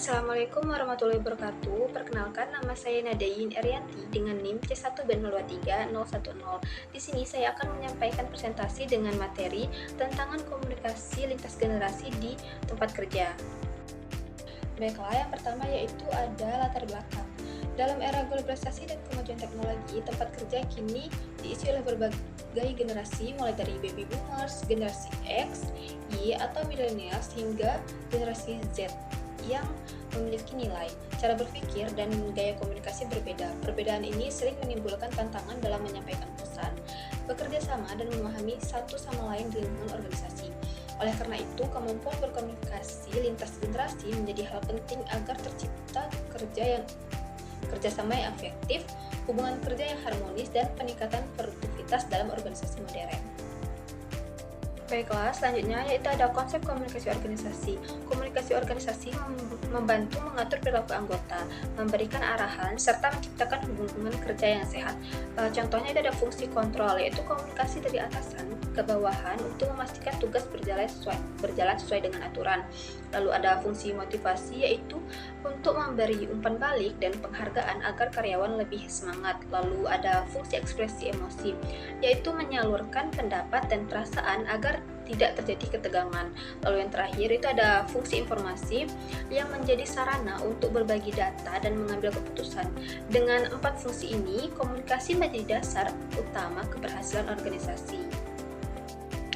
Assalamualaikum warahmatullahi wabarakatuh. Perkenalkan, nama saya Nadayin Erianti dengan NIM C1B023010. Di sini saya akan menyampaikan presentasi dengan materi tantangan komunikasi lintas generasi di tempat kerja. Baiklah, yang pertama yaitu ada latar belakang. Dalam era globalisasi dan kemajuan teknologi, tempat kerja kini diisi oleh berbagai generasi, mulai dari baby boomers, generasi X, Y, atau millennials, hingga generasi Z yang memiliki nilai, cara berpikir, dan gaya komunikasi berbeda. Perbedaan ini sering menimbulkan tantangan dalam menyampaikan pesan, bekerja sama, dan memahami satu sama lain di lingkungan organisasi. Oleh karena itu, kemampuan berkomunikasi lintas generasi menjadi hal penting agar tercipta kerjasama yang efektif, hubungan kerja yang harmonis, dan peningkatan produktivitas dalam organisasi modern. Baiklah, selanjutnya yaitu ada konsep komunikasi organisasi. Komunikasi organisasi membantu mengatur perilaku anggota, memberikan arahan, serta menciptakan hubungan kerja yang sehat. Contohnya itu ada fungsi kontrol, yaitu komunikasi dari atasan ke bawahan untuk memastikan tugas berjalan sesuai dengan aturan. Lalu ada fungsi motivasi, yaitu untuk memberi umpan balik dan penghargaan agar karyawan lebih semangat. Lalu ada fungsi ekspresi emosi, yaitu menyalurkan pendapat dan perasaan agar tidak terjadi ketegangan. Lalu yang terakhir itu ada fungsi informasi yang menjadi sarana untuk berbagi data dan mengambil keputusan. Dengan 4 fungsi ini, komunikasi menjadi dasar utama keberhasilan organisasi.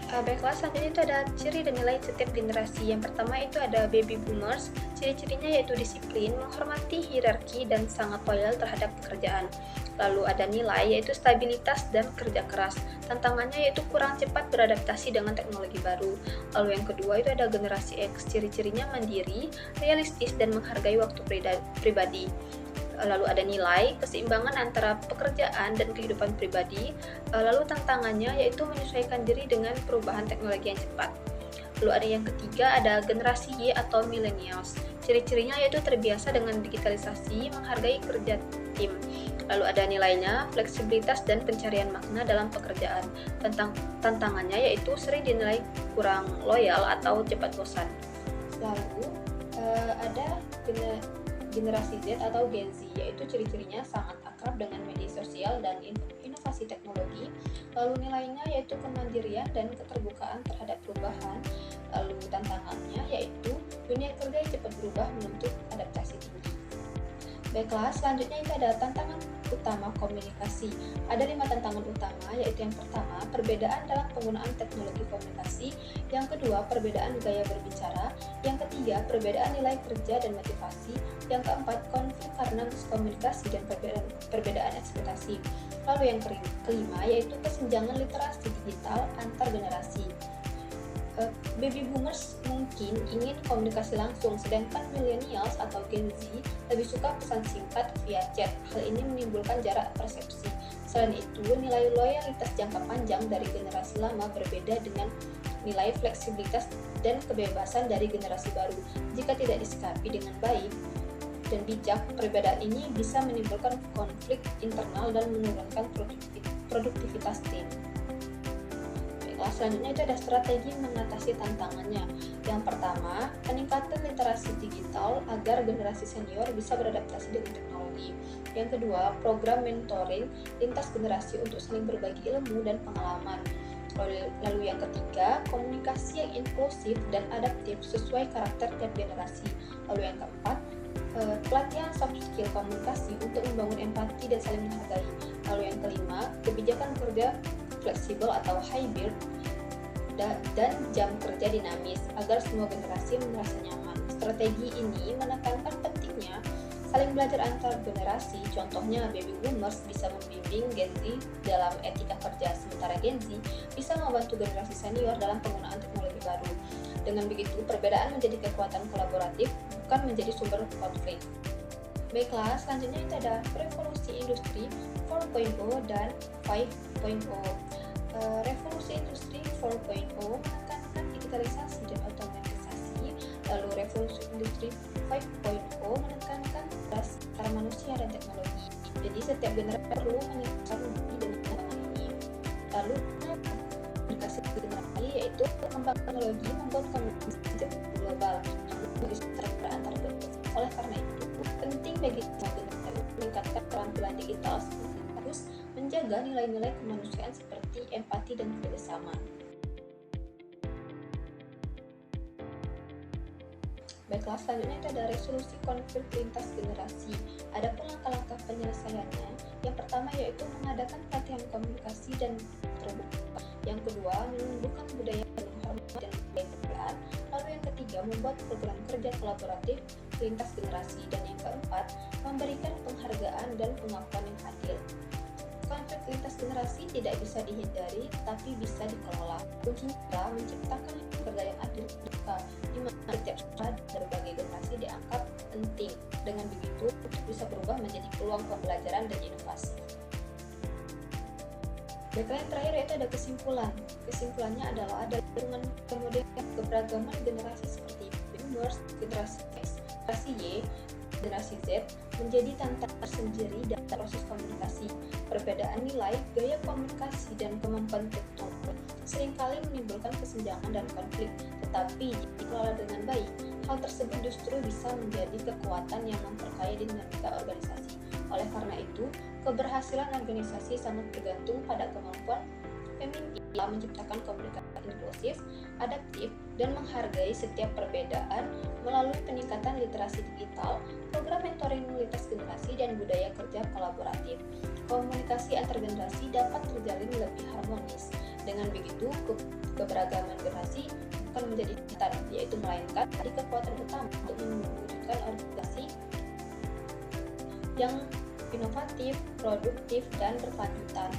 Baiklah, selanjutnya itu ada ciri dan nilai setiap generasi. Yang pertama itu ada baby boomers. Ciri-cirinya yaitu disiplin, menghormati hierarki, dan sangat loyal terhadap pekerjaan. Lalu ada nilai yaitu stabilitas dan kerja keras. Tantangannya yaitu kurang cepat beradaptasi dengan teknologi baru. Lalu yang kedua itu ada generasi X. Ciri-cirinya mandiri, realistis, dan menghargai waktu pribadi. Lalu ada nilai, keseimbangan antara pekerjaan dan kehidupan pribadi. Lalu tantangannya yaitu menyesuaikan diri dengan perubahan teknologi yang cepat. Lalu ada yang ketiga, ada generasi Y atau millennials. Ciri-cirinya yaitu terbiasa dengan digitalisasi, menghargai kerja tim. Lalu ada nilainya, fleksibilitas dan pencarian makna dalam pekerjaan. Tantangannya yaitu sering dinilai kurang loyal atau cepat bosan. Lalu ada generasi Z atau Gen Z, yaitu ciri-cirinya sangat akrab dengan media sosial dan inovasi teknologi. Lalu nilainya yaitu kemandirian dan keterbukaan terhadap perubahan. Lalu tantangannya yaitu dunia kerja yang cepat berubah menuntut adaptasi tinggi. Baiklah, selanjutnya itu ada tantangan utama komunikasi. Ada 5 tantangan utama, yaitu yang pertama, perbedaan dalam penggunaan teknologi komunikasi. Yang kedua, perbedaan gaya berbicara. Yang ketiga, perbedaan nilai kerja dan motivasi. Yang keempat, konflik karena miskomunikasi dan perbedaan ekspektasi. Lalu yang kelima, yaitu kesenjangan literasi digital antar generasi. Baby boomers mungkin ingin komunikasi langsung, sedangkan millennials atau Gen Z lebih suka pesan singkat via chat. Hal ini menimbulkan jarak persepsi. Selain itu, nilai loyalitas jangka panjang dari generasi lama berbeda dengan nilai fleksibilitas dan kebebasan dari generasi baru. Jika tidak disikapi dengan baik dan bijak, perbedaan ini bisa menimbulkan konflik internal dan menurunkan produktivitas tim. Selanjutnya itu ada strategi mengatasi tantangannya. Yang pertama, peningkatan literasi digital agar generasi senior bisa beradaptasi dengan teknologi. Yang kedua, program mentoring lintas generasi untuk saling berbagi ilmu dan pengalaman. Lalu yang ketiga, komunikasi yang inklusif dan adaptif sesuai karakter tiap generasi. Lalu yang keempat, pelatihan soft skill komunikasi untuk membangun empati dan saling menghargai. Lalu yang kelima, kebijakan kerja fleksibel atau hybrid dan jam kerja dinamis agar semua generasi merasa nyaman. Strategi ini menekankan pentingnya saling belajar antar generasi. Contohnya, baby boomers bisa membimbing Gen Z dalam etika kerja, sementara Gen Z bisa membantu generasi senior dalam penggunaan teknologi baru. Dengan begitu, perbedaan menjadi kekuatan kolaboratif, bukan menjadi sumber konflik. Baiklah, selanjutnya itu ada revolusi industri 4.0 dan 5.0. Revolusi industri 4.0 menekankan digitalisasi dan otomatisasi. Lalu revolusi industri 5.0 menekankan antara manusia dan teknologi. Jadi setiap generasi perlu meningkatkan dengan tantangan ini. Lalu komunikasi generasi yaitu kembang teknologi membuat komunikasi global, antar antar. Oleh bagi semua generasi meningkatkan keterampilan digital sekaligus menjaga nilai-nilai kemanusiaan seperti empati dan kerjasama. Baiklah, selanjutnya itu ada resolusi konflik lintas generasi. Ada pun langkah-langkah penyelesaiannya. Yang pertama yaitu mengadakan pelatihan komunikasi dan terbuka. Yang kedua, menumbuhkan budaya menghormati dan budaya. Lalu yang ketiga, membuat program kerja kolaboratif lintas generasi. Dan yang keempat, memberikan penghargaan dan pengakuan yang adil. Konflik lintas generasi tidak bisa dihindari, tapi bisa dikelola. Kuncinya adalah menciptakan kerja yang adil di mana setiap syarat berbagai generasi dianggap penting. Dengan begitu, untuk bisa berubah menjadi peluang pembelajaran dan inovasi. Baiklah, yang terakhir yaitu ada kesimpulan. Kesimpulannya adalah ada lingkungan kemudian keberagaman generasi seperti boomers, generasi X, generasi Y, generasi Z menjadi tantangan tersendiri dalam proses komunikasi. Perbedaan nilai, gaya komunikasi, dan kemampuan tektonik seringkali menimbulkan kesenjangan dan konflik, tetapi jika dikelola dengan baik, hal tersebut justru bisa menjadi kekuatan yang memperkaya dinamika organisasi. Oleh karena itu, keberhasilan organisasi sangat bergantung pada kemampuan pemimpin dalam menciptakan komunikasi inklusif, adaptif, dan menghargai setiap perbedaan melalui peningkatan literasi digital, program mentoring lintas generasi, dan budaya kerja kolaboratif. Komunikasi antar generasi dapat terjalin lebih harmonis. Dengan begitu, keberagaman generasi bukan menjadi hambatan, yaitu melainkan menjadi kekuatan utama untuk mewujudkan organisasi yang inovatif, produktif, dan berkelanjutan.